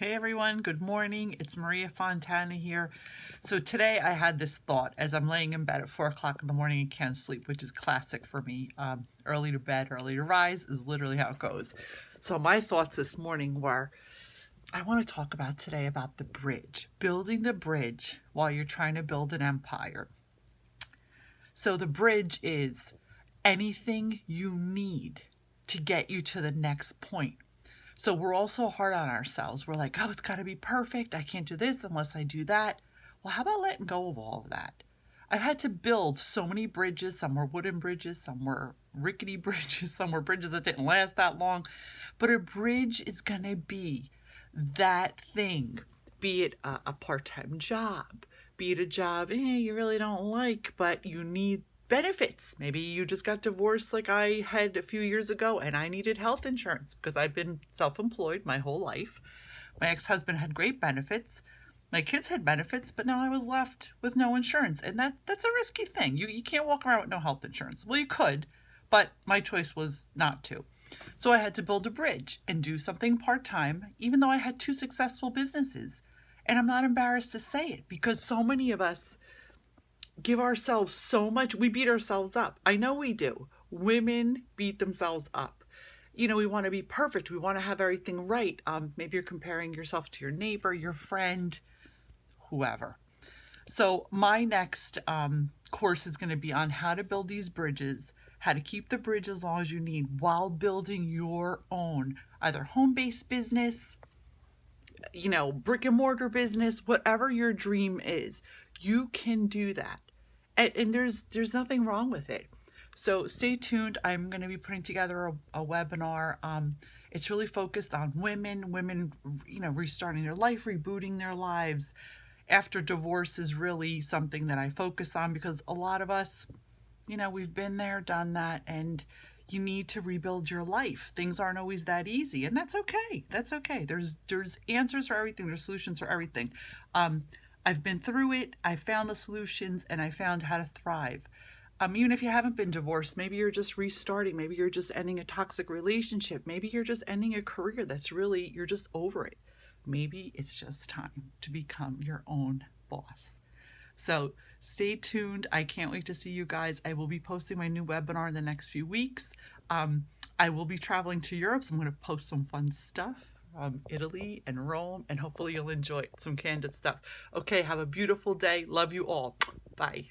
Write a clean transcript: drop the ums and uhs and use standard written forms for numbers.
Hey everyone, good morning. It's Maria Fontana here. So today I had this thought as I'm laying in bed at 4 o'clock in the morning and can't sleep, which is classic for me. Early to bed, early to rise is literally how it goes. So my thoughts this morning were, I want to talk about today about the bridge, building the bridge while you're trying to build an empire. So the bridge is anything you need to get you to the next point. So we're all so hard on ourselves. We're like, oh, it's got to be perfect. I can't do this unless I do that. Well, how about letting go of all of that? I've had to build so many bridges. Some were wooden bridges, some were rickety bridges, some were bridges that didn't last that long. But a bridge is going to be that thing, be it a part-time job, be it a job you really don't like, but you need benefits. Maybe you just got divorced like I had a few years ago and I needed health insurance because I've been self-employed my whole life. My ex-husband had great benefits. My kids had benefits, but now I was left with no insurance. And that's a risky thing. You can't walk around with no health insurance. Well, you could, but my choice was not to. So I had to build a bridge and do something part-time, even though I had two successful businesses. And I'm not embarrassed to say it because so many of us give ourselves so much. We beat ourselves up. I know we do. Women beat themselves up. We want to be perfect. We want to have everything right. Maybe you're comparing yourself to your neighbor, your friend, whoever. So my next course is going to be on how to build these bridges, how to keep the bridge as long as you need while building your own either home-based business, brick and mortar business, whatever your dream is. You can do that. And there's nothing wrong with it. So stay tuned. I'm going to be putting together a webinar. It's really focused on women, restarting their life, rebooting their lives after divorce is really something that I focus on because a lot of us, we've been there, done that, and you need to rebuild your life. Things aren't always that easy, and that's okay. That's okay. There's answers for everything. There's solutions for everything. I've been through it, I found the solutions, and I found how to thrive. Even if you haven't been divorced, maybe you're just restarting, maybe you're just ending a toxic relationship, maybe you're just ending a career you're just over it. Maybe it's just time to become your own boss. So stay tuned. I can't wait to see you guys. I will be posting my new webinar in the next few weeks. I will be traveling to Europe, so I'm going to post some fun stuff. Italy and Rome, and hopefully you'll enjoy some candid stuff. Okay, have a beautiful day. Love you all. Bye.